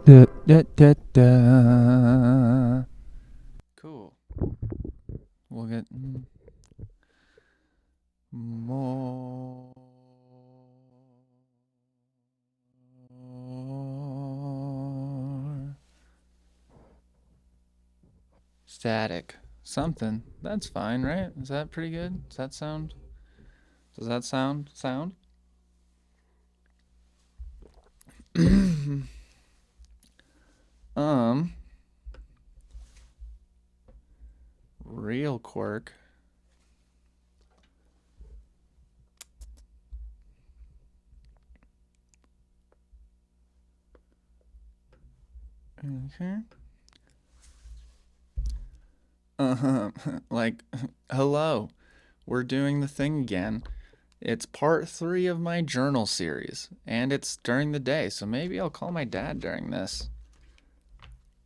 Da, da, da, da. Cool. We'll get more static. Something. That's fine, right? Is that pretty good? Does that sound? Does that sound? um, real quirk. Okay. Like, hello. We're doing the thing again. It's part 3 of my journal series, and it's during the day, so maybe I'll call my dad during this.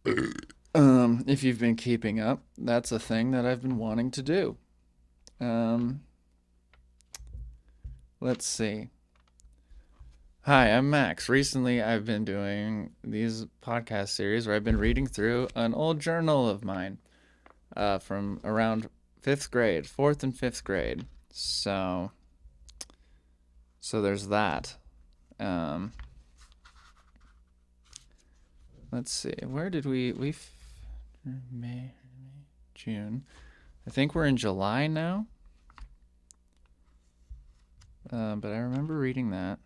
If you've been keeping up, that's a thing that I've been wanting to do. Um, let's see. Hi, I'm Max. Recently, I've been doing these podcast series where I've been reading through an old journal of mine from around 5th grade, 4th and 5th grade. So there's that. Um, let's see. Where did we May, June. I think we're in July now. But I remember reading that.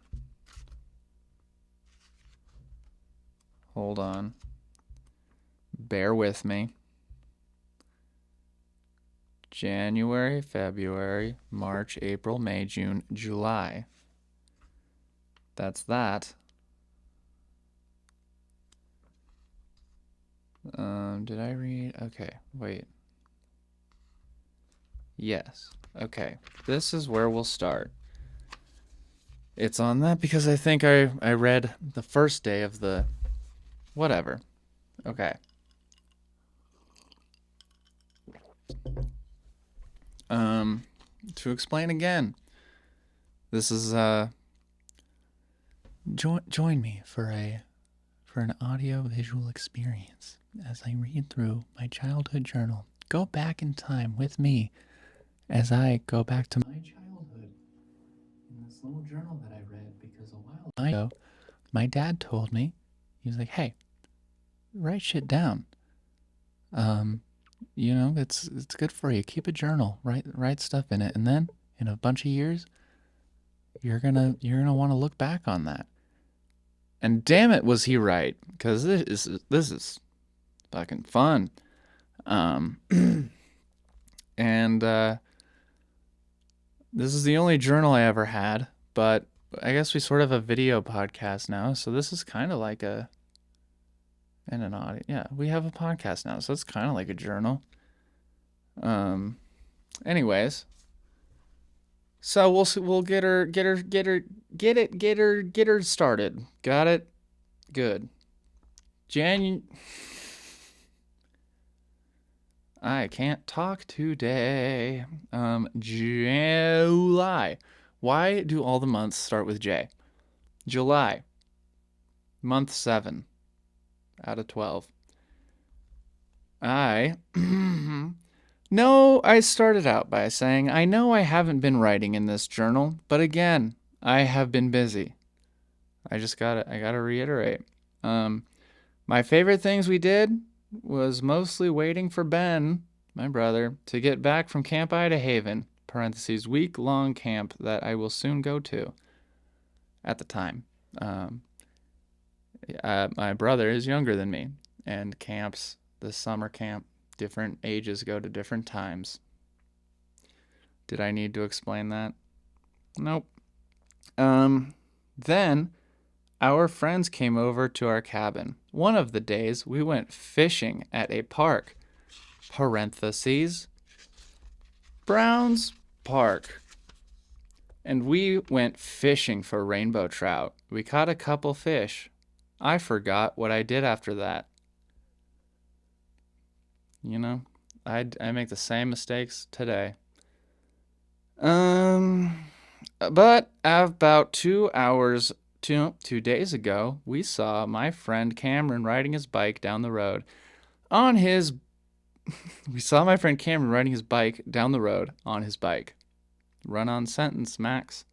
Hold on. Bear with me. January, February, March, April, May, June, July. That's that. Did I read? Okay, wait. Yes. Okay. This is where we'll start. It's on that because I think I read the first day of the whatever. Okay. To explain again. This is join me for an audio visual experience as I read through my childhood journal. Go back in time with me as I go back to my childhood in this little journal that I read because a while ago my dad told me, he was like, "Hey, write shit down. Um, it's good for you. Keep a journal. Write stuff in it, and then in a bunch of years, you're gonna want to look back on that." And damn it, was he right? Because this is fucking fun. Um, and this is the only journal I ever had, but I guess we sort of have a video podcast now, so this is kind of like an audio. Yeah, we have a podcast now, so it's kind of like a journal. Anyways, so we'll get her started. Got it? Good. I can't talk today. July. Why do all the months start with J? July. Month 7 out of 12. I started out by saying, I know I haven't been writing in this journal, but again, I have been busy. I gotta reiterate. My favorite things we did was mostly waiting for Ben, my brother, to get back from Camp Idahaven, parentheses, week-long camp that I will soon go to. At the time. My brother is younger than me, and the summer camp, different ages go to different times. Did I need to explain that? Nope. Then our friends came over to our cabin. One of the days we went fishing at a park. Parentheses. Browns Park. And we went fishing for rainbow trout. We caught a couple fish. I forgot what I did after that. You know, I make the same mistakes today. But about 2 hours, 2 days ago, we saw my friend Cameron riding his bike down the road. We saw my friend Cameron riding his bike down the road on his bike. Run-on sentence, Max.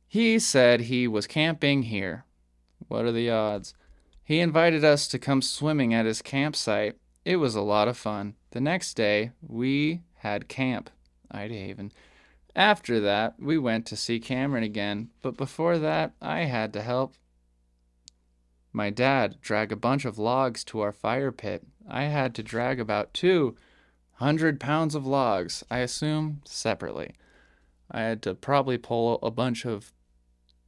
He said he was camping here. What are the odds? He invited us to come swimming at his campsite. It was a lot of fun. The next day, we had camp, Idahaven. After that, we went to see Cameron again, but before that, I had to help my dad drag a bunch of logs to our fire pit. I had to drag about 200 pounds of logs, I assume separately. I had to probably pull a bunch of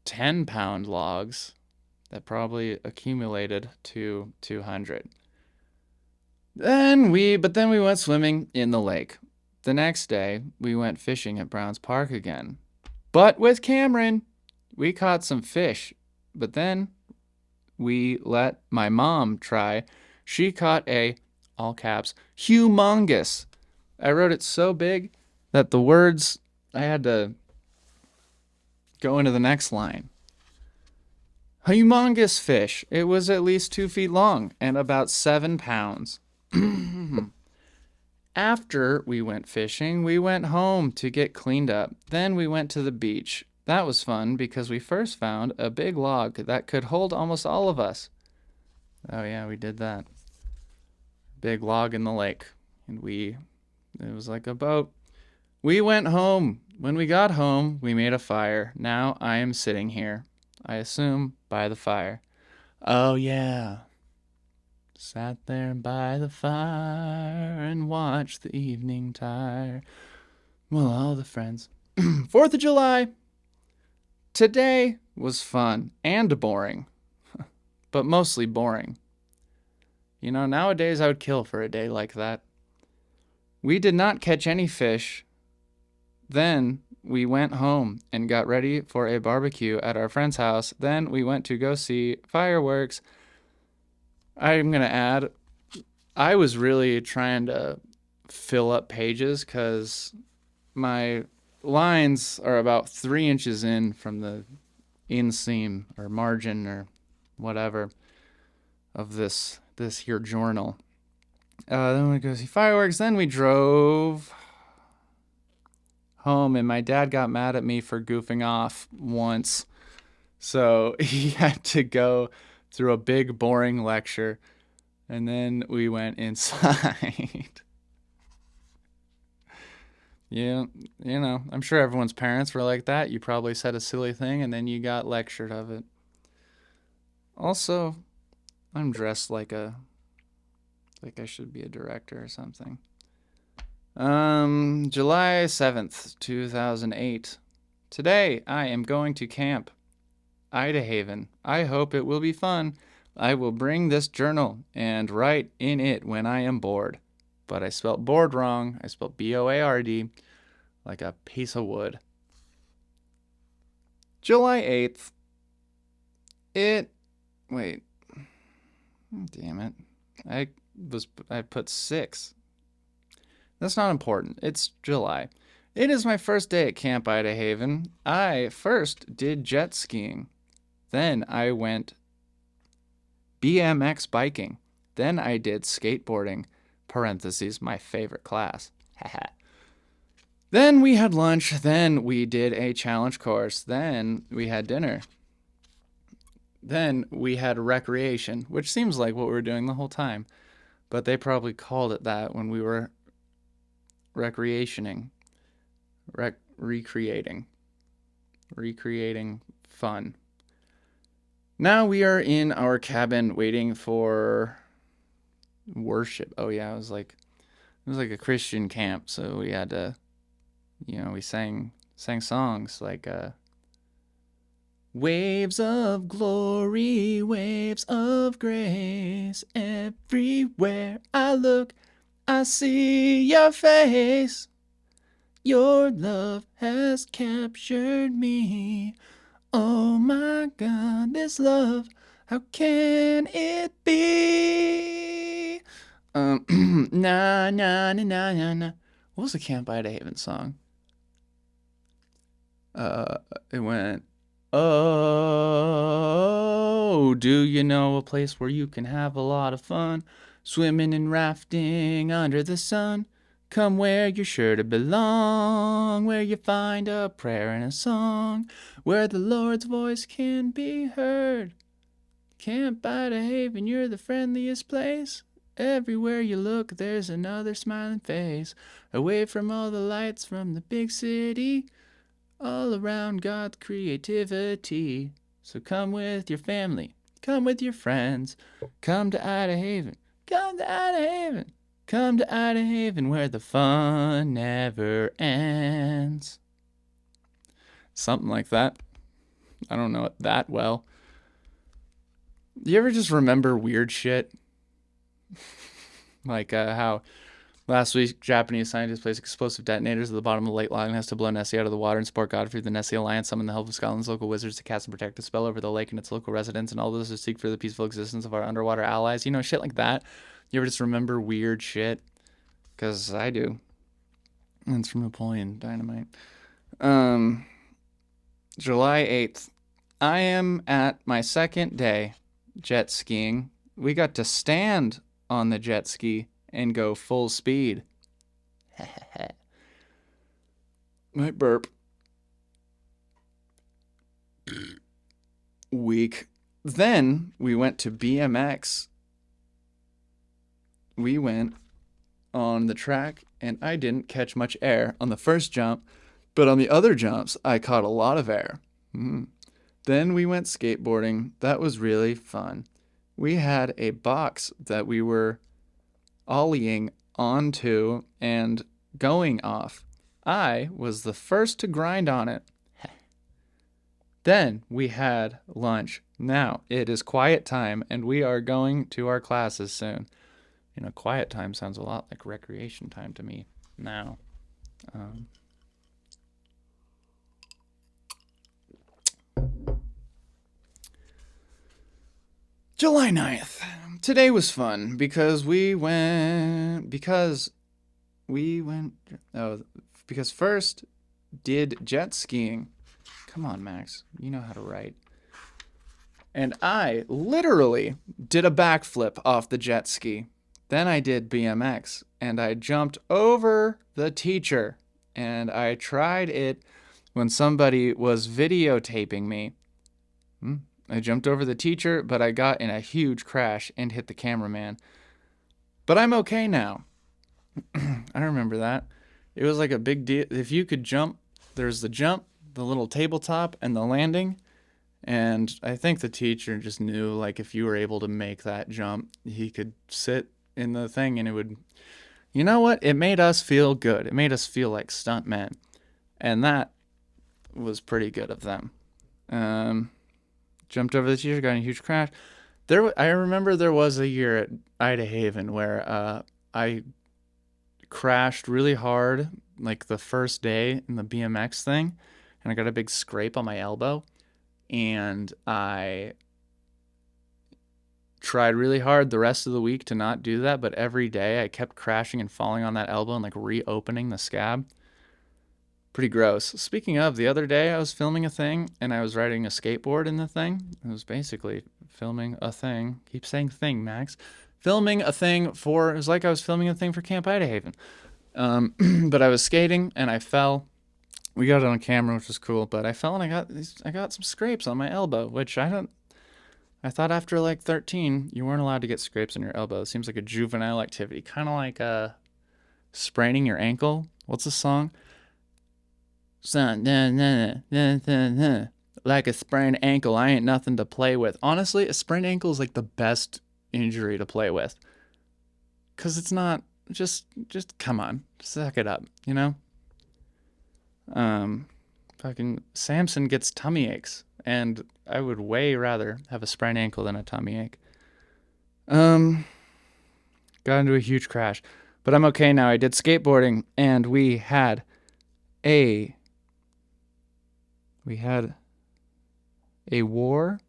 10-pound logs that probably accumulated to 200. Then we went swimming in the lake. The next day, we went fishing at Browns Park again. But with Cameron, we caught some fish. But then we let my mom try. She caught a, all caps, humongous. I wrote it so big that the words, I had to go into the next line. A humongous fish. It was at least 2 feet long and about 7 pounds. After we went fishing, we went home to get cleaned up. Then we went to the beach. That was fun because we first found a big log that could hold almost all of us. Oh yeah, we did that. Big log in the lake. And it was like a boat. We went home. When we got home, we made a fire. Now I am sitting here. I assume by the fire. Oh yeah. Sat there by the fire and watched the evening tire. Well, all the friends. 4th of July. Today was fun and boring, but mostly boring. You know, nowadays I would kill for a day like that. We did not catch any fish. Then we went home and got ready for a barbecue at our friend's house. Then we went to go see fireworks. I'm going to add, I was really trying to fill up pages because my lines are about 3 inches in from the inseam or margin or whatever of this here journal. Then we go see fireworks. Then we drove home, and my dad got mad at me for goofing off once. So he had to go through a big, boring lecture, and then we went inside. Yeah, you know, I'm sure everyone's parents were like that. You probably said a silly thing, and then you got lectured of it. Also, I'm dressed like I should be a director or something. July 7th, 2008. Today, I am going to camp. Idahaven. I hope it will be fun. I will bring this journal and write in it when I am bored. But I spelled bored wrong. I spelled B-O-A-R-D, like a piece of wood. July 8th. Wait. Damn it. I put 6. That's not important. It's July. It is my first day at Camp Idahaven. I first did jet skiing. Then I went BMX biking. Then I did skateboarding. Parentheses, my favorite class. Haha. Then we had lunch. Then we did a challenge course. Then we had dinner. Then we had recreation, which seems like what we were doing the whole time. But they probably called it that when we were recreating fun. Now we are in our cabin waiting for worship. Oh yeah, it was like a Christian camp, so we had to, we sang songs like waves of glory, waves of grace, everywhere I look I see your face. Your love has captured me. Oh my God, this love, how can it be? Na na na na na na. What was the Camp Ida Haven song? It went, oh, do you know a place where you can have a lot of fun? Swimming and rafting under the sun. Come where you're sure to belong, where you find a prayer and a song, where the Lord's voice can be heard. Camp Ida Haven, you're the friendliest place. Everywhere you look, there's another smiling face. Away from all the lights from the big city, all around God's creativity. So come with your family, come with your friends, come to Ida Haven, come to Ida Haven, come to Ida Haven where the fun never ends. Something like that. I don't know it that well. You ever just remember weird shit? Like how last week, Japanese scientists placed explosive detonators at the bottom of Lake Loch Ness to blow Nessie out of the water and support Godfrey. The Nessie Alliance summoned the help of Scotland's local wizards to cast and protect a spell over the lake and its local residents, and all this to seek for the peaceful existence of our underwater allies. You know, shit like that. You ever just remember weird shit? Because I do. And it's from Napoleon Dynamite. July 8th. I am at my second day jet skiing. We got to stand on the jet ski and go full speed. Might burp. Weak. Then we went to BMX. We went on the track and I didn't catch much air on the first jump, but on the other jumps I caught a lot of air. Then we went skateboarding. That was really fun. We had a box that we were ollieing onto and going off. I was the first to grind on it. Then we had lunch. Now it is quiet time and we are going to our classes soon. You know, quiet time sounds a lot like recreation time to me now. July 9th. Today was fun because first did jet skiing. Come on, Max. You know how to write. And I literally did a backflip off the jet ski. Then I did BMX and I jumped over the teacher and I tried it when somebody was videotaping me. I jumped over the teacher, but I got in a huge crash and hit the cameraman. But I'm okay now. I remember that. It was like a big deal. If you could jump, there's the jump, the little tabletop, and the landing. And I think the teacher just knew, like, if you were able to make that jump, he could sit in the thing and it would... You know what? It made us feel good. It made us feel like stuntmen. And that was pretty good of them. Jumped over the teacher, got in a huge crash. I remember there was a year at Ida Haven where I crashed really hard, like the first day in the BMX thing, and I got a big scrape on my elbow. And I tried really hard the rest of the week to not do that, but every day I kept crashing and falling on that elbow and like reopening the scab. Pretty gross. Speaking of, the other day I was filming a thing and I was riding a skateboard in the thing. It was basically filming a thing. Keep saying thing, Max. Filming a thing it was like I was filming a thing for Camp Ida Haven. But I was skating and I fell. We got it on camera, which was cool, but I fell and I got some scrapes on my elbow, which I thought after like 13, you weren't allowed to get scrapes on your elbow. It seems like a juvenile activity. Kind of like spraining your ankle. What's the song? Like a sprained ankle, I ain't nothing to play with. Honestly, a sprained ankle is like the best injury to play with. Because it's not, just come on, suck it up, you know? Fucking Samson gets tummy aches, and I would way rather have a sprained ankle than a tummy ache. Got into a huge crash, but I'm okay now. I did skateboarding, and we had a war.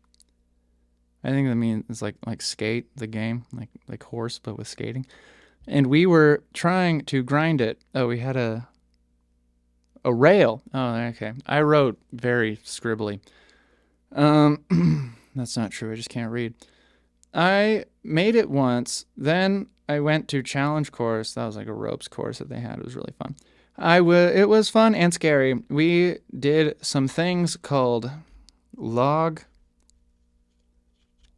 I think that means it's like skate, the game, like horse, but with skating. And we were trying to grind it. Oh, we had a rail. Oh, okay. I wrote very scribbly. That's not true. I just can't read. I made it once. Then I went to challenge course. That was like a ropes course that they had. It was really fun. It was fun and scary. We did some things called log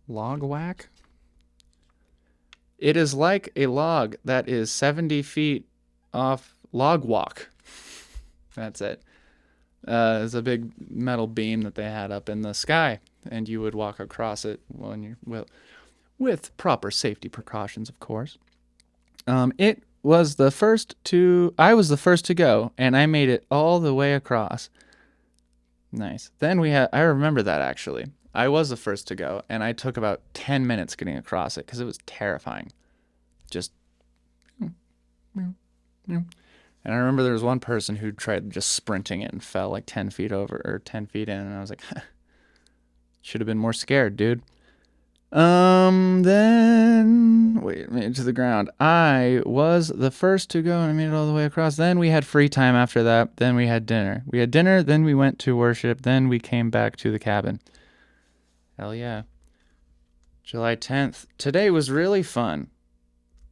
whack. It is like a log that is 70 feet off. Log walk. That's it. It's a big metal beam that they had up in the sky, and you would walk across it when you're with proper safety precautions, of course. It was the first to. I was the first to go, and I made it all the way across. Nice. Then we had. I remember that actually. I was the first to go, and I took about 10 minutes getting across it because it was terrifying. Just. And I remember there was one person who tried just sprinting it and fell like 10 feet over or 10 feet in, and I was like, should have been more scared, dude. Then wait, made it to the ground. I was the first to go and I made it all the way across. Then we had free time after that. Then we had dinner. Then we went to worship. Then we came back to the cabin. Hell yeah. July 10th. Today was really fun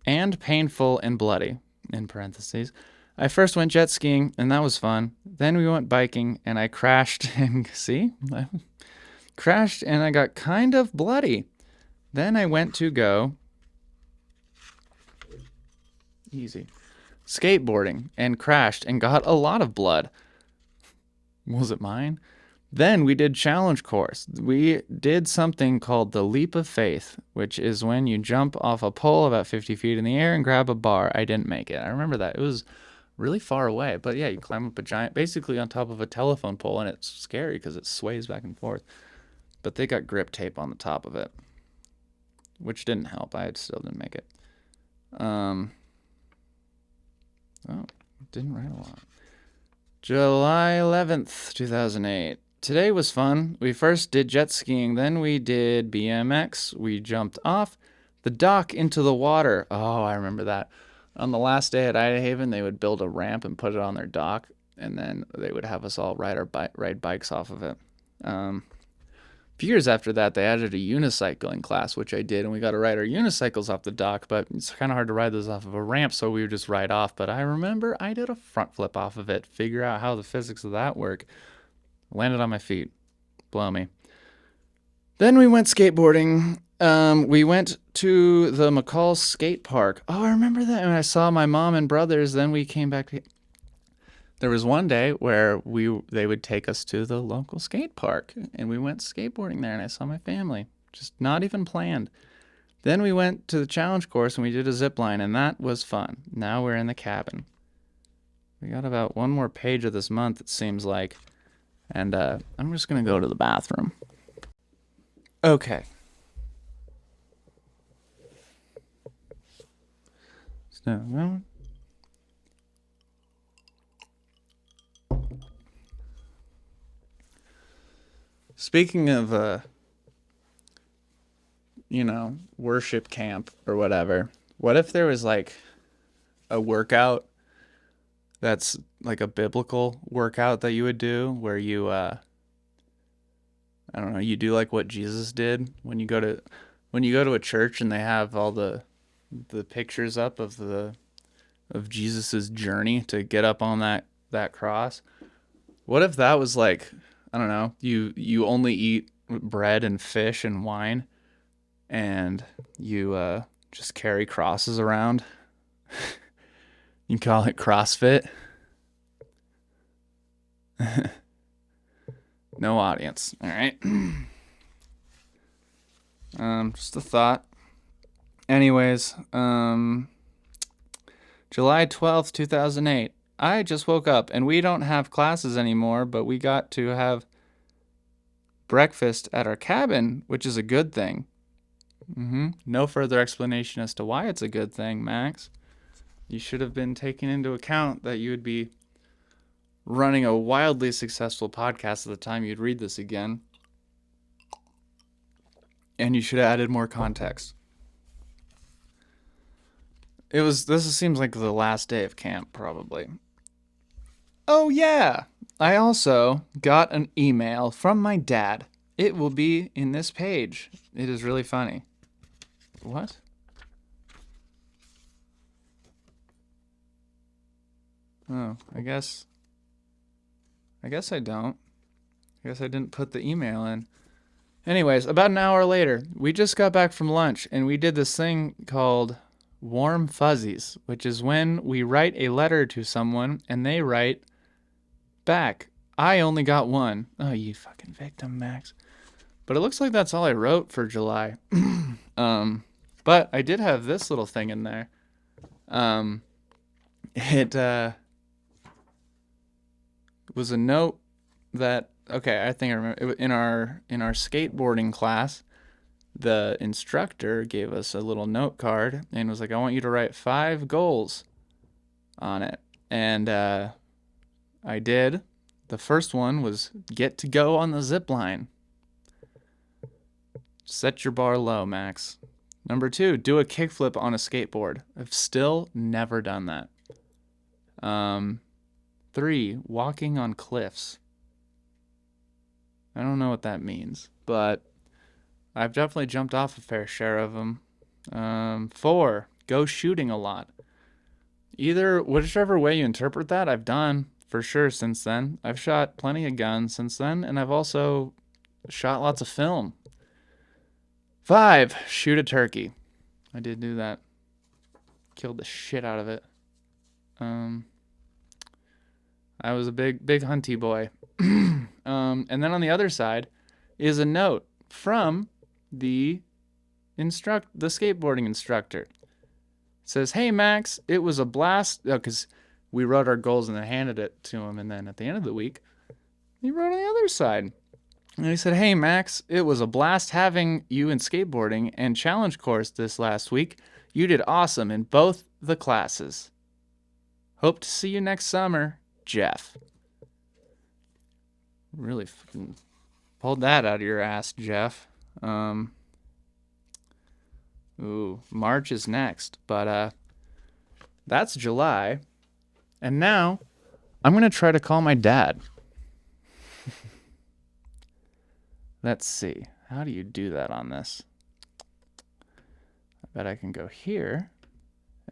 and painful and bloody, in parentheses. I first went jet skiing, and that was fun. Then we went biking, and I crashed and I crashed and I got kind of bloody. Then I went to go easy skateboarding and crashed and got a lot of blood. Was it mine? Then we did challenge course. We did something called the leap of faith, which is when you jump off a pole about 50 feet in the air and grab a bar. I didn't make it. I remember that. It was really far away. But yeah, you climb up a giant, basically on top of a telephone pole, and it's scary because it sways back and forth. But they got grip tape on the top of it, which didn't help. I still didn't make it. Didn't write a lot. July 11th, 2008. Today was fun. We first did jet skiing, then we did BMX. We jumped off the dock into the water. Oh, I remember that. On the last day at Ida Haven, they would build a ramp and put it on their dock, and then they would have us all ride bikes off of it. A few years after that, they added a unicycling class, which I did, and we got to ride our unicycles off the dock, but it's kind of hard to ride those off of a ramp, so we would just ride off. But I remember I did a front flip off of it, figure out how the physics of that work. Landed on my feet. Blow me. Then we went skateboarding. We went to the McCall skate park. Oh, I remember that. And I saw my mom and brothers. Then we came back. There was one day where they would take us to the local skate park, and we went skateboarding there, and I saw my family. Just not even planned. Then we went to the challenge course, and we did a zip line, and that was fun. Now we're in the cabin. We got about one more page of this month, it seems like. And I'm just going to go to the bathroom. Okay. So, speaking of, worship camp or whatever, what if there was like a workout that's like a biblical workout that you would do where you, I don't know, you do like what Jesus did when you go to a church and they have all the pictures up of Jesus's journey to get up on that cross. What if that was like, I don't know, you only eat bread and fish and wine, and you just carry crosses around. You call it CrossFit. No audience. All right. Just a thought. Anyways, July 12th, 2008. I just woke up, and we don't have classes anymore, but we got to have breakfast at our cabin, which is a good thing. No further explanation as to why it's a good thing, Max. You should have been taking into account that you would be running a wildly successful podcast at the time you'd read this again. And you should have added more context. This seems like the last day of camp, probably. Oh, yeah. I also got an email from my dad. It will be in this page. It is really funny. What? Oh, I guess I don't. I guess I didn't put the email in. Anyways, about an hour later, we just got back from lunch and we did this thing called Warm Fuzzies, which is when we write a letter to someone and they write back. I only got one. Oh, you fucking victim, Max. But it looks like that's all I wrote for July. But I did have this little thing in there. It was a note that, okay, I think I remember. In our skateboarding class, the instructor gave us a little note card and was like, I want you to write 5 goals on it. And I did. The first one was get to go on the zip line. Set your bar low, Max. Number 2, do a kickflip on a skateboard. I've still never done that. 3, walking on cliffs. I don't know what that means, but I've definitely jumped off a fair share of them. 4, go shooting a lot. Whichever way you interpret that, I've done for sure since then. I've shot plenty of guns since then, and I've also shot lots of film. 5, shoot a turkey. I did do that. Killed the shit out of it. I was a big hunty boy. And then on the other side is a note from the skateboarding instructor. It says, "Hey Max, it was a blast." Because we wrote our goals and then handed it to him, and then at the end of the week, he wrote on the other side. And he said, "Hey Max, it was a blast having you in skateboarding and challenge course this last week. You did awesome in both the classes. Hope to see you next summer, Jeff." Really fucking pulled that out of your ass, Jeff. March is next, but that's July. And now I'm gonna try to call my dad. Let's see. How do you do that on this? I bet I can go here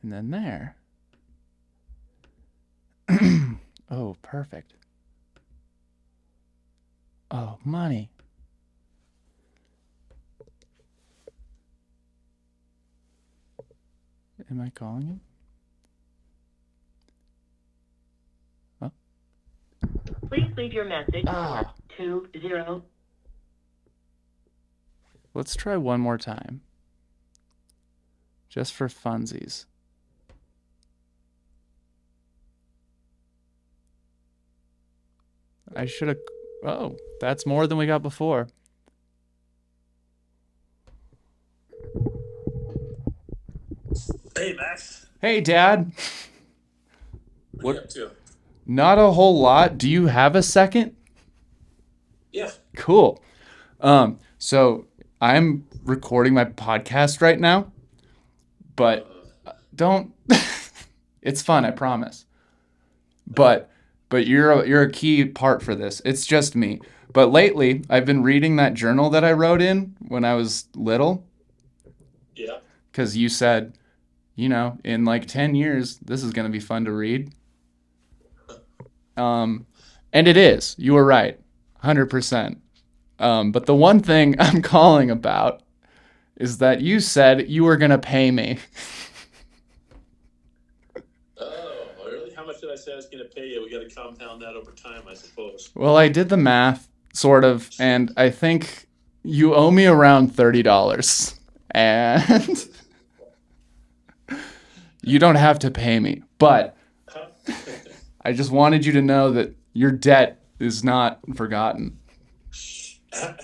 and then there. Oh, perfect. Oh, money. Am I calling him? Oh. Please leave your message for 20. Let's try one more time. Just for funsies. I should have... Oh, that's more than we got before. Hey, Max. Hey, Dad. What are you up to? Not a whole lot. Do you have a second? Yeah. Cool. So I'm recording my podcast right now, but don't. It's fun, I promise. But you're a key part for this. It's just me. But lately, I've been reading that journal that I wrote in when I was little. Yeah. Because you said, in like 10 years, this is going to be fun to read. And it is. You were right. 100%. But the one thing I'm calling about is that you said you were going to pay me. Oh, really? How much did I say I was going to pay you? We got to compound that over time, I suppose. Well, I did the math, sort of, and I think you owe me around $30. And you don't have to pay me. But I just wanted you to know that your debt is not forgotten. How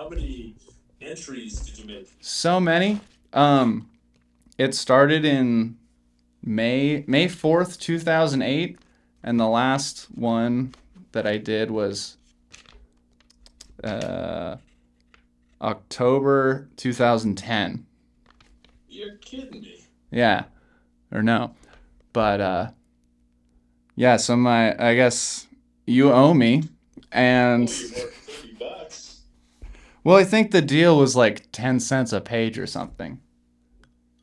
many entries did you make? So many. It started in May 4th, 2008, And the last one that I did was October 2010. You're kidding me. Yeah, or no. But yeah, so I guess you owe me. And Oh, you worked $50. well, I think the deal was like 10 cents a page or something.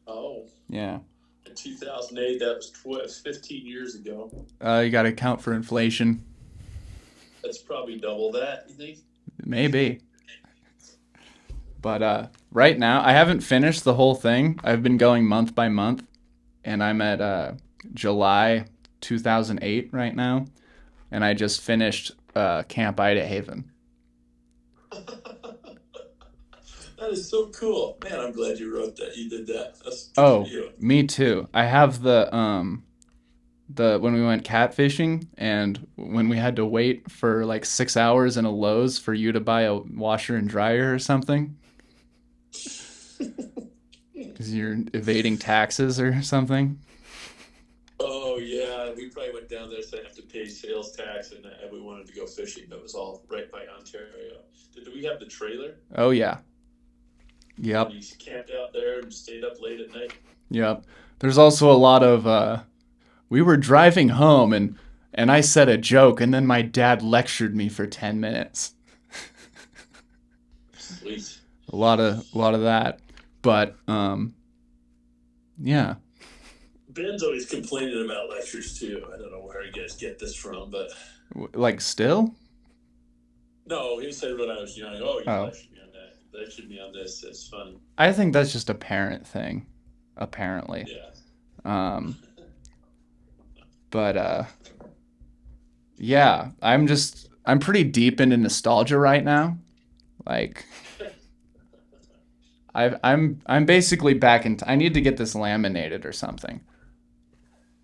Oh, Yeah. in 2008, that was 15 years ago. You got to account for inflation. That's probably double that, you think? Maybe. But right now, I haven't finished the whole thing. I've been going month by month, and I'm at July 2008 right now, and I just finished Camp Ida Haven. That is so cool. Man, I'm glad you wrote that. You did that. That's good Oh, for you. me too. I have the when we went catfishing and when we had to wait for like 6 hours in a Lowe's for you to buy a washer and dryer or something because you're evading taxes or something. Oh, yeah. We probably went down there saying I have to pay sales tax, and we wanted to go fishing. That was all right by Ontario. Did we have the trailer? Oh yeah. Yep. You camped out there and stayed up late at night? Yep. There's also a lot of we were driving home and I said a joke and then my dad lectured me for 10 minutes. Sweet. A lot of that. But yeah. Ben's always complaining about lectures, too. I don't know where you guys get this from, but Like still? no, he said when I was young, oh, you Oh. lectured me on that. You lectured me on this. That's funny. I think that's just a parent thing, apparently. Yeah. Um but yeah, I'm pretty deep into nostalgia right now. Like I'm basically back in I need to get this laminated or something.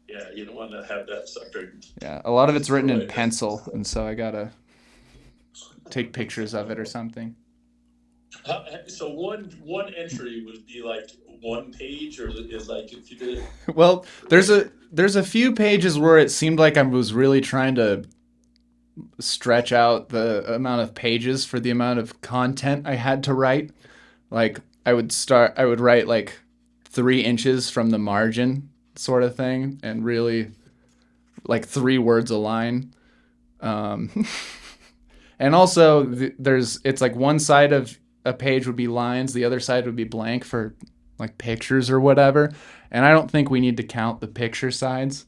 Yeah, you don't want to have that sucker. Yeah, a lot of it's written in Right. pencil, and so I gotta take pictures of it or something. So one entry would be like one page, or is like if you did it. Well, there's a few pages where it seemed like I was really trying to stretch out the amount of pages for the amount of content I had to write. Like I would write like 3 inches from the margin sort of thing, and really like 3 words a line. Um, and also it's like one side of a page would be lines, the other side would be blank for like pictures or whatever. And I don't think we need to count the picture sides.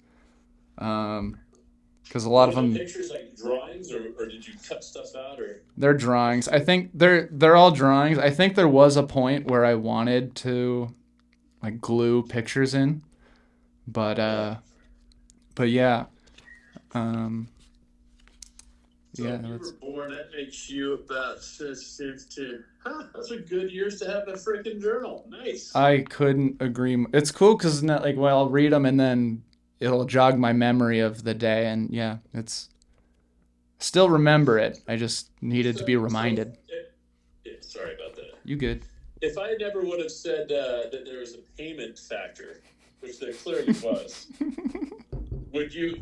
Because a lot of Were the them, pictures like drawings, or did you cut stuff out, or they're drawings. I think they're all drawings. I think there was a point where I wanted to like glue pictures in, but yeah, um, so yeah, you that's, were born? That makes you about 15. Huh? Those are good years to have a freaking journal. Nice. I couldn't agree. It's cool because like, well, I'll read them and then it'll jog my memory of the day, and yeah, it's still remember it. I just needed to be reminded. Yeah, sorry about that. You good? If I never would have said that there was a payment factor, which there clearly was, would you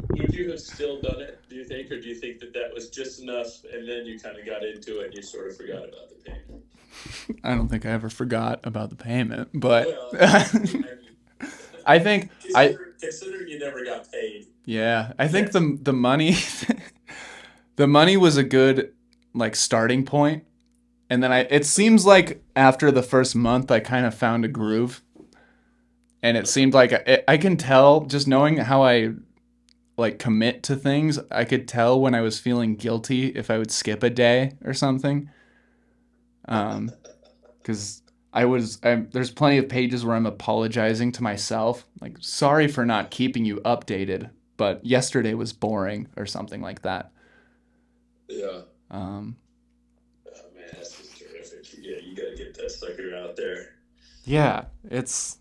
have still done it, do you think, or do you think that was just enough, and then you kind of got into it and you sort of forgot about the payment? I don't think I ever forgot about the payment, but Well, I mean, I think consider you never got paid. yeah, I think the money the money was a good like starting point. And then it seems like after the first month I kind of found a groove. And it seemed like I can tell just knowing how I like commit to things, I could tell when I was feeling guilty if I would skip a day or something. Cuz there's plenty of pages where I'm apologizing to myself, like sorry for not keeping you updated, but yesterday was boring or something like that. Yeah. Um Oh man, that's just terrific. Yeah, you gotta get that sucker out there. yeah, it's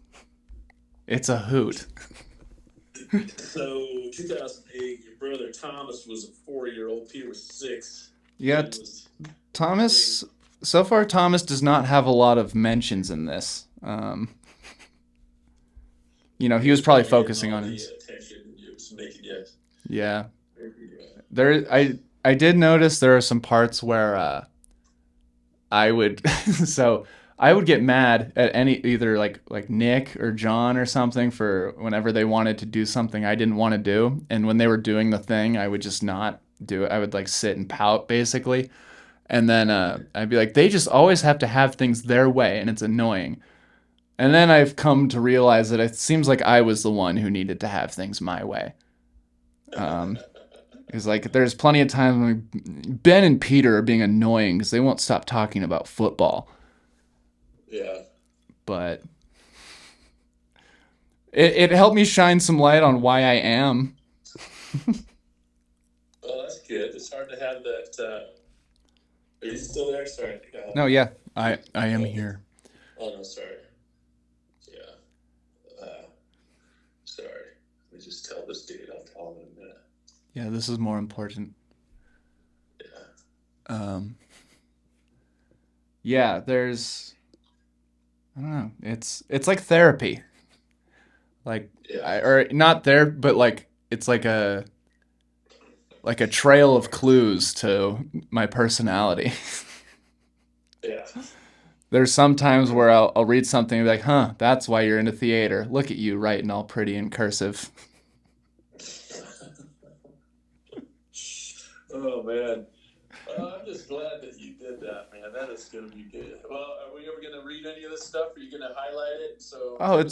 a hoot. So 2008, your brother Thomas was a 4-year-old. Peter was 6. Yeah, Ben was Thomas. So far, Thomas does not have a lot of mentions in this. He was probably getting focusing all on the his. attention. It was making you. Yeah, I did notice there are some parts where I would so I would get mad at any either like Nick or John or something for whenever they wanted to do something I didn't want to do, and when they were doing the thing, I would just not do it. I would like sit and pout basically, and then I'd be like, they just always have to have things their way, and it's annoying. And then I've come to realize that it seems like I was the one who needed to have things my way. Um, Because like there's plenty of times when Ben and Peter are being annoying because they won't stop talking about football. Yeah. But it helped me shine some light on why I am. Well, that's good. It's hard to have that. Are you still there? Sorry, I think I No, yeah, I am here. Oh no, sorry. Yeah. Sorry. Let me just tell this dude. I'll call him in a minute. Yeah, this is more important. Yeah. Um, yeah, there's I don't know. It's like therapy. Like Yeah. or not there, but like it's like a trail of clues to my personality. Yeah. There's some times where I'll read something and be like, huh, that's why you're into theater. Look at you writing all pretty in cursive. Oh man. I'm just glad that you did that, man. That is gonna be good. Well, are we ever gonna read any of this stuff? Are you gonna highlight it? So Oh,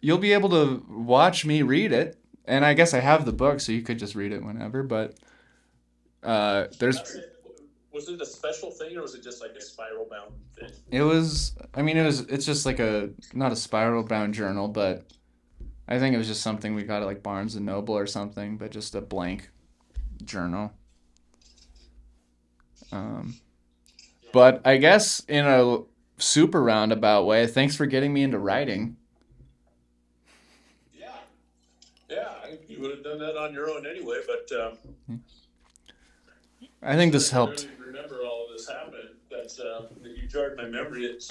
you'll be able to watch me read it. And I guess I have the book, so you could just read it whenever. But there's Was it a special thing or was it just like a spiral bound thing? it was. I mean, it's just like a not a spiral bound journal, but I think it was just something we got at like Barnes and Noble or something, but just a blank journal. Um, but I guess in a super roundabout way, thanks for getting me into writing. Yeah. Yeah, you would have done that on your own anyway, but I think so this that I helped. really remember all of this happened. That you jarred my memory. It's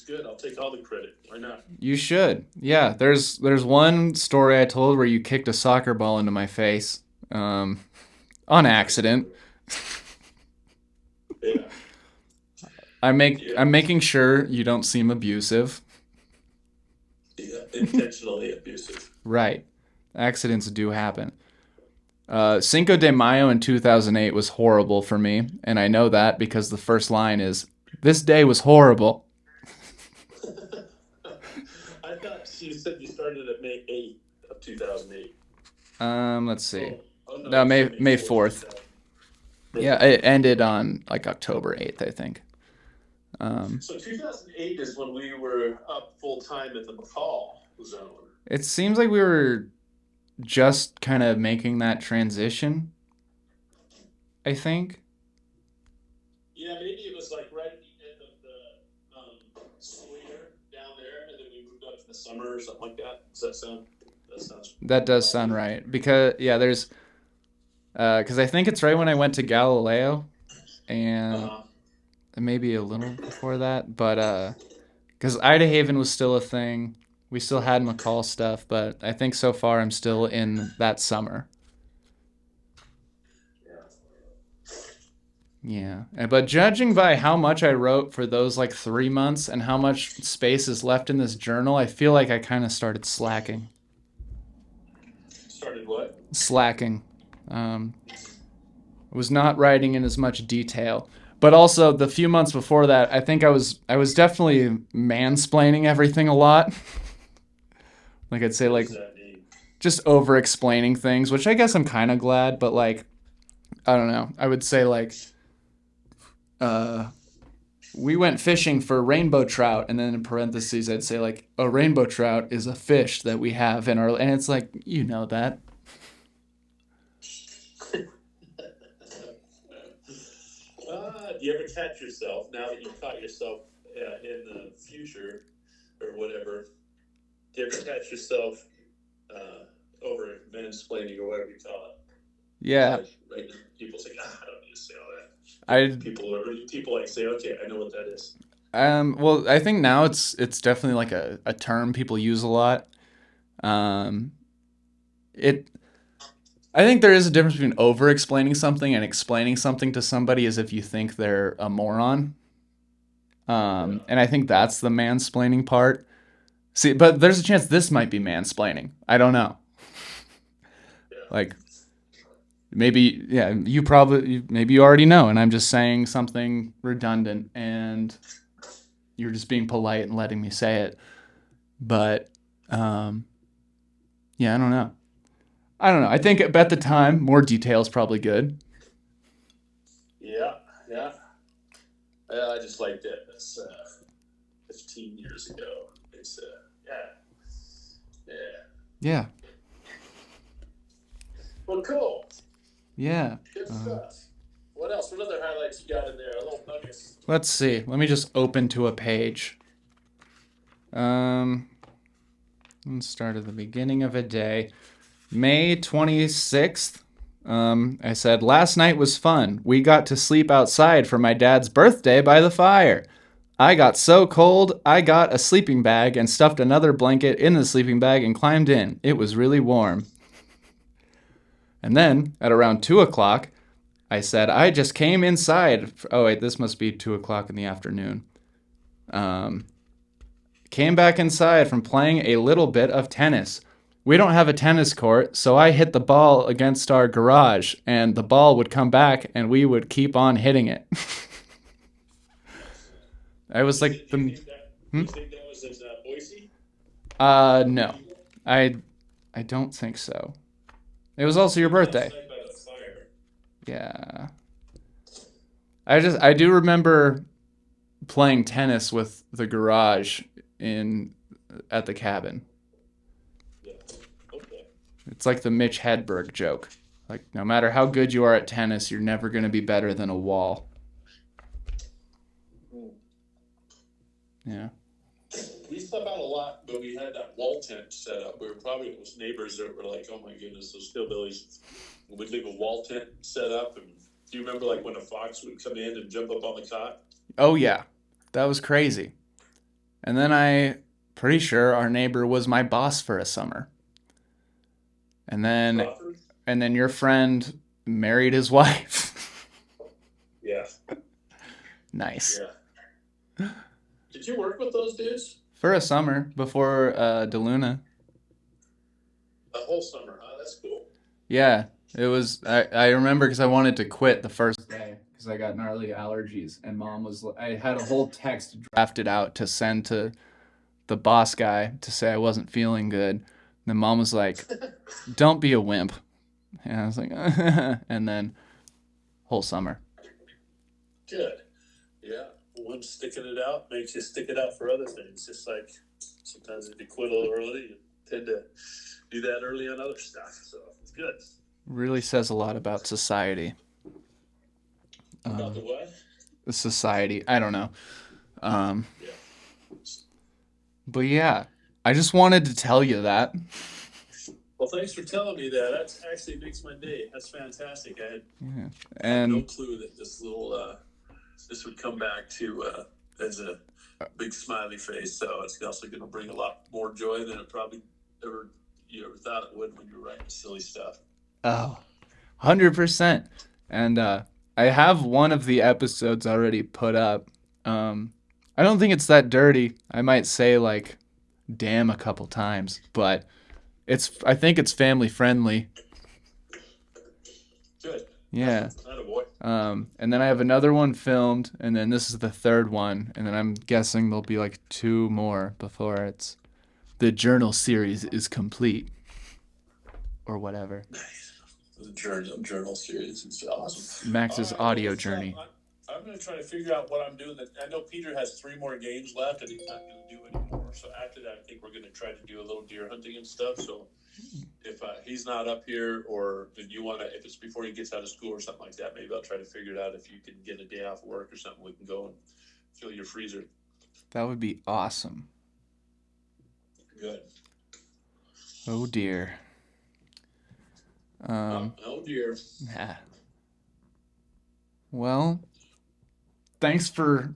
good. I'll take all the credit. Why not? You should. Yeah, there's one story I told where you kicked a soccer ball into my face, um, on accident. Yeah. I'm Yeah. making sure you don't seem abusive. Yeah. Intentionally abusive. Right. Accidents do happen. Cinco de Mayo in 2008 was horrible for me, and I know that because the first line is, "This day was horrible." I thought you said you started at May 8th of 2008. Let's see. Oh no, No, you said May May 4th. 4th. Yeah, it ended on like October 8th, I think. So 2008 is when we were up full time at the McCall zone. It seems like we were just kind of making that transition, I think. Yeah, maybe it was like right at the end of the school year down there, and then we moved up in the summer or something like that. Does that sound? That sounds. That does sound right because yeah, there's because I think it's right when I went to Galileo, and Uh, maybe a little before that, but because Ida Haven was still a thing, we still had McCall stuff, but I think so far I'm still in that summer. Yeah, but judging by how much I wrote for those like 3 months and how much space is left in this journal, I feel like I kind of started slacking. started what? Slacking. Um, was not writing in as much detail. But also the few months before that, I think I was definitely mansplaining everything a lot. Like I'd say What like does that mean? just over explaining things, which I guess I'm kind of glad, but like I don't know. I would say like uh we went fishing for rainbow trout, and then in parentheses I'd say like a rainbow trout is a fish that we have in our, and it's like you know that. Do you ever catch yourself now that you've caught yourself in the future or whatever? Do you ever catch yourself over mansplaining or whatever you call it? Yeah. Like, right now, people say, I don't need to say all that. I People like say, okay, I know what that is. well, I think now it's definitely like a term people use a lot. Um it I think there is a difference between over explaining something and explaining something to somebody as if you think they're a moron. And I think that's the mansplaining part. See, but there's a chance this might be mansplaining. I don't know. Like, maybe, yeah, maybe you already know, and I'm just saying something redundant, and you're just being polite and letting me say it. But, yeah, I don't know. I think at the time, more detail is probably good. Yeah, yeah. I just liked it. That's 15 years ago. It's yeah. Yeah. Well, cool. Yeah. Good stuff. What else? What other highlights you got in there? A little nuggets. Let's see. Let me just open to a page. Let's start at the beginning of a day. May 26th. I said, last night was fun. We got to sleep outside for my dad's birthday by the fire. I got so cold, I got a sleeping bag and stuffed another blanket in the sleeping bag and climbed in. It was really warm. And then, at around 2 o'clock, I said, I just came inside. Oh, wait, this must be 2 o'clock in the afternoon. Came back inside from playing a little bit of tennis. We don't have a tennis court, so I hit the ball against our garage, and the ball would come back, and we would keep on hitting it. I was like You think that was in Boise? No. I don't think so. It was also your birthday. Outside by the fire. Yeah. I do remember playing tennis with the garage at the cabin. Yeah. Okay. It's like the Mitch Hedberg joke. Like, no matter how good you are at tennis, you're never going to be better than a wall. Yeah. We slept out a lot, but we had that wall tent set up. We were probably those neighbors that were like, "Oh my goodness, those hillbillies." We'd leave a wall tent set up, and do you remember like when a fox would come in and jump up on the cot? Oh, yeah. That was crazy. And then pretty sure our neighbor was my boss for a summer. And then Crawford? your friend married his wife. Yeah, Nice. yeah. Did you work with those dudes For a summer before DeLuna. the whole summer? Huh? That's cool. Yeah, it was. I remember because I wanted to quit the first day because I got gnarly allergies, and mom was. I had a whole text drafted out to send to the boss guy to say I wasn't feeling good. And then mom was like, "Don't be a wimp," and I was like, and then whole summer. Good. Yeah. One sticking it out makes you stick it out for other things. Just like sometimes if you quit a little early, you tend to do that early on other stuff. So it's good. Really says a lot about society. About the what? Society. I don't know. Um, Yeah. but yeah, I just wanted to tell you that. Well, thanks for telling me that. That actually makes my day. That's fantastic. I had Yeah. no And clue that this would come back to as a big smiley face. So it's also going to bring a lot more joy than it probably you ever thought it would when you were writing silly stuff. oh, 100%. And I have one of the episodes already put up. I don't think it's that dirty. I might say like damn a couple times, but I think it's family friendly. Good. Yeah. Attaboy. And then I have another one filmed, and then this is the third one, and then I'm guessing there'll be like two more before the journal series is complete or whatever. The journal series is awesome. Max's All right, audio well, journey. I'm going to try to figure out what I'm doing. I know Peter has 3 more games left, and he's not going to do anymore. So after that, I think we're going to try to do a little deer hunting and stuff. So if he's not up here, or if you want to, if it's before he gets out of school or something like that, maybe I'll try to figure it out. If you can get a day off work or something, we can go and fill your freezer. That would be awesome. Good. Oh dear. Oh dear. Yeah. Well, thanks for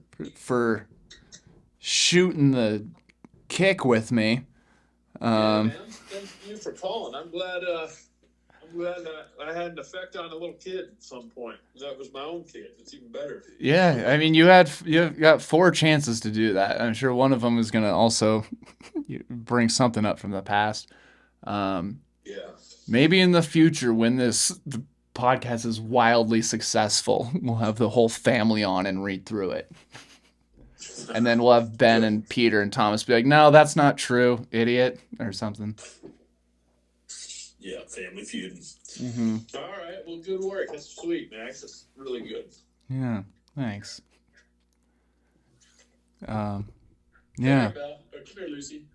shooting the kick with me. Yeah, man. Thank you for calling. I'm glad I had an effect on a little kid at some point. That was my own kid. It's even better. Yeah, I mean, you got 4 chances to do that. I'm sure one of them is gonna also bring something up from the past. Um, Yeah. Maybe in the future, when the podcast is wildly successful, we'll have the whole family on and read through it. And then we'll have Ben and Peter and Thomas be like, "No, that's not true, idiot," or something. Yeah, Family Feud. Mm-hmm. All right, well, good work. That's sweet, Max. That's really good. Yeah, thanks. Yeah, Come here, Belle. Or come here, Lucy.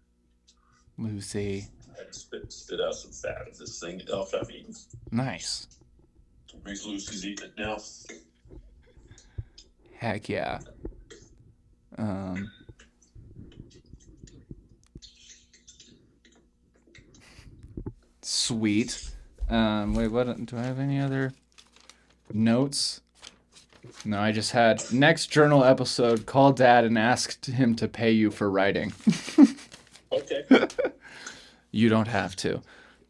Lucy. I had to spit out some fat of this thing off I've eaten. Nice. Makes Lucy's eating it now. Heck yeah. Sweet. Wait, what? Do I have any other notes? No, I just had next journal episode. Call Dad and ask him to pay you for writing. Okay. You don't have to.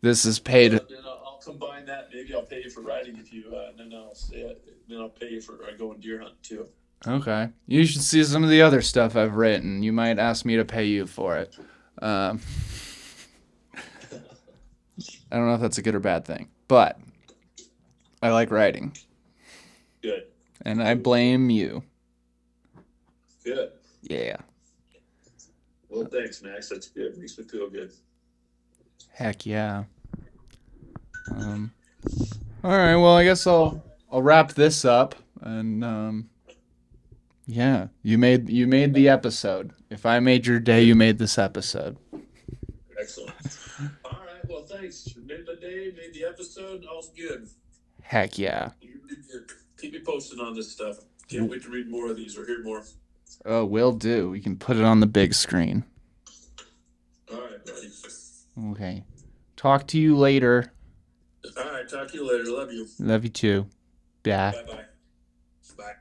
This is paid. Then I'll combine that. Maybe I'll pay you for writing if you. Then I'll pay you for going deer hunting too. Okay. You should see some of the other stuff I've written. You might ask me to pay you for it. I don't know if that's a good or bad thing, but I like writing. Good. And I blame you. Good. Yeah. Well, thanks, Max. That's good. Makes me feel good. Heck yeah. All right. Well, I guess I'll wrap this up, and yeah, you made the episode. If I made your day, you made this episode. Excellent. All right. Well, thanks. Made the day, made the episode. All's good. Heck yeah. Keep me posted on this stuff. Can't wait to read more of these or hear more. Oh, will do. We can put it on the big screen. All right, buddy. Okay. Talk to you later. All right. Talk to you later. Love you. Love you too. Bye. Bye-bye. Bye.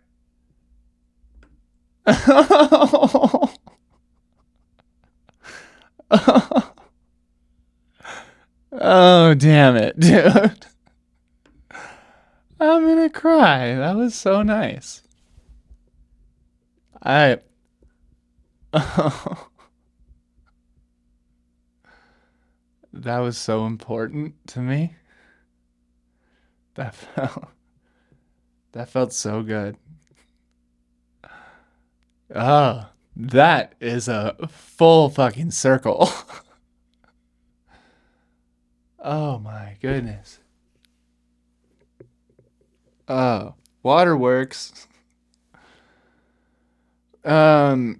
Oh, damn it, dude. I'm gonna cry. That was so nice. That was so important to me. That felt so good. Oh, that is a full fucking circle. Oh my goodness. Oh, Waterworks. Fuck,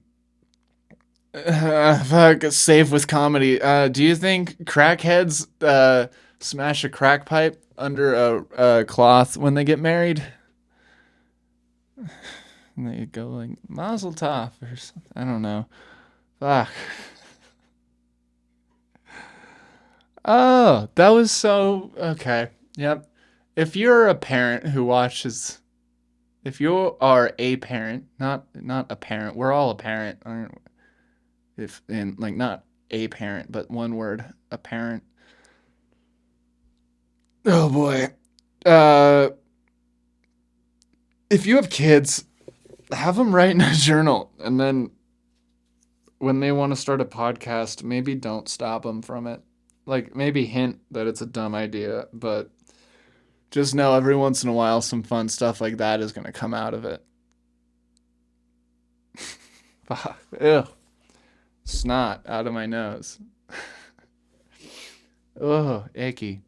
safe with comedy. Do you think crackheads smash a crack pipe under a cloth when they get married? And they go like Mazel Tov or something. I don't know. Fuck. Oh, that was so okay. Yep. If you're a parent who watches, if you are a parent, not a parent, we're all a parent, aren't we? If and like not a parent, but one word, a parent. Oh boy. If you have kids, have them write in a journal, and then when they want to start a podcast, maybe don't stop them from it. Like maybe hint that it's a dumb idea, but just know every once in a while some fun stuff like that is going to come out of it. Ew. Snot out of my nose. Oh, icky.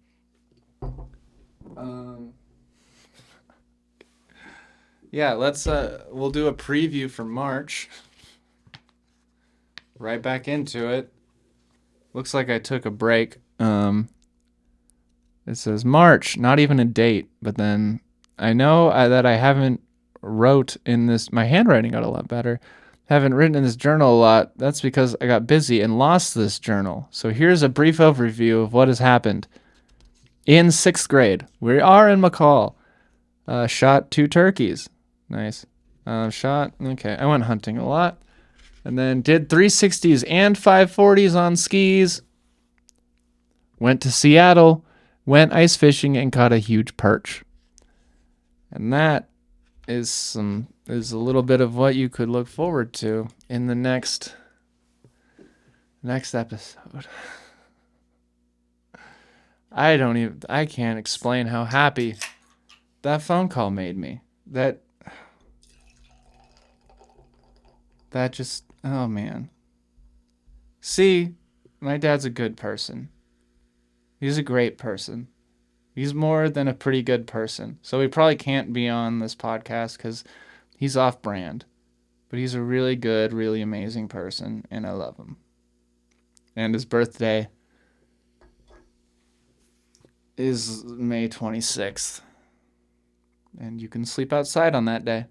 Yeah, let's we'll do a preview for March. Right back into it. Looks like I took a break. It says March, not even a date, but then I know that I haven't wrote in this, my handwriting got a lot better. Haven't written in this journal a lot. That's because I got busy and lost this journal. So here's a brief overview of what has happened. In 6th grade, we are in McCall. Shot 2 turkeys. Nice. Okay, I went hunting a lot. And then did 360s and 540s on skis. Went to Seattle. went ice fishing and caught a huge perch. And that is a little bit of what you could look forward to in the next episode. I can't explain how happy that phone call made me. That just, oh man. See, my dad's a good person. He's a great person. He's more than a pretty good person. So he probably can't be on this podcast because he's off brand. But he's a really good, really amazing person, and I love him. And his birthday is May 26th. And you can sleep outside on that day.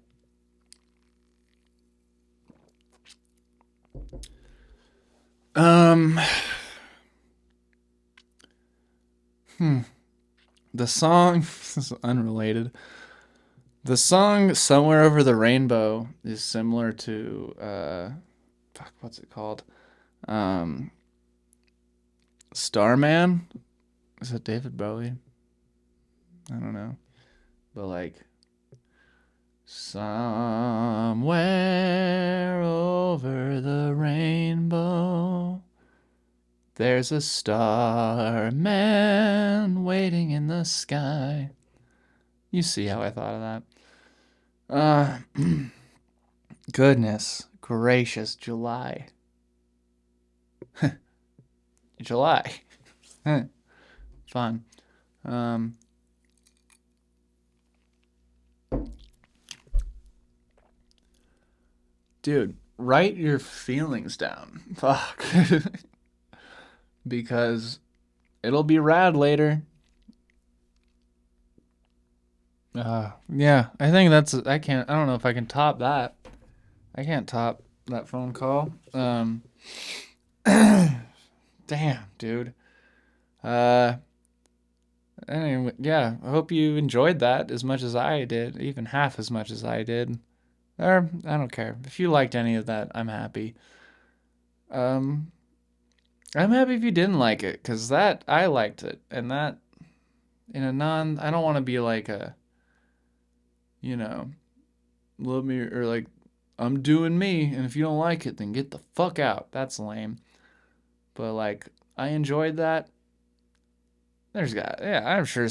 The song, this is unrelated. The song Somewhere Over the Rainbow is similar to, what's it called? Starman? Is that David Bowie? I don't know. But like, somewhere over the rainbow, there's a starman waiting in the sky. You see how I thought of that. Goodness gracious, July. July. Fun. Dude, write your feelings down. Fuck. Because it'll be rad later. Yeah, I think I don't know if I can top that. I can't top that phone call. Damn, dude. Anyway, yeah, I hope you enjoyed that as much as I did, even half as much as I did. Or, I don't care. If you liked any of that, I'm happy. I'm happy if you didn't like it, because I liked it. And that, I don't want to be like love me, or like, I'm doing me, and if you don't like it, then get the fuck out. That's lame. But like, I enjoyed that. I'm sure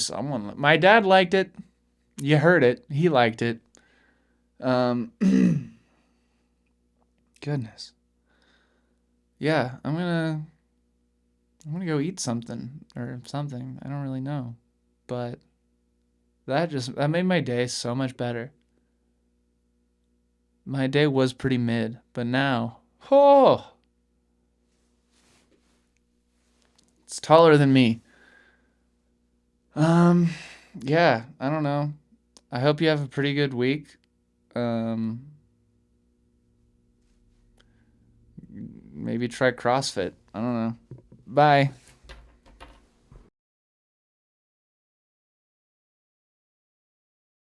my dad liked it. You heard it. He liked it. Goodness. Yeah, I'm gonna go eat something or something. I don't really know. But that made my day so much better. My day was pretty mid, but now, it's taller than me. Yeah, I don't know. I hope you have a pretty good week. Maybe try CrossFit. I don't know. Bye.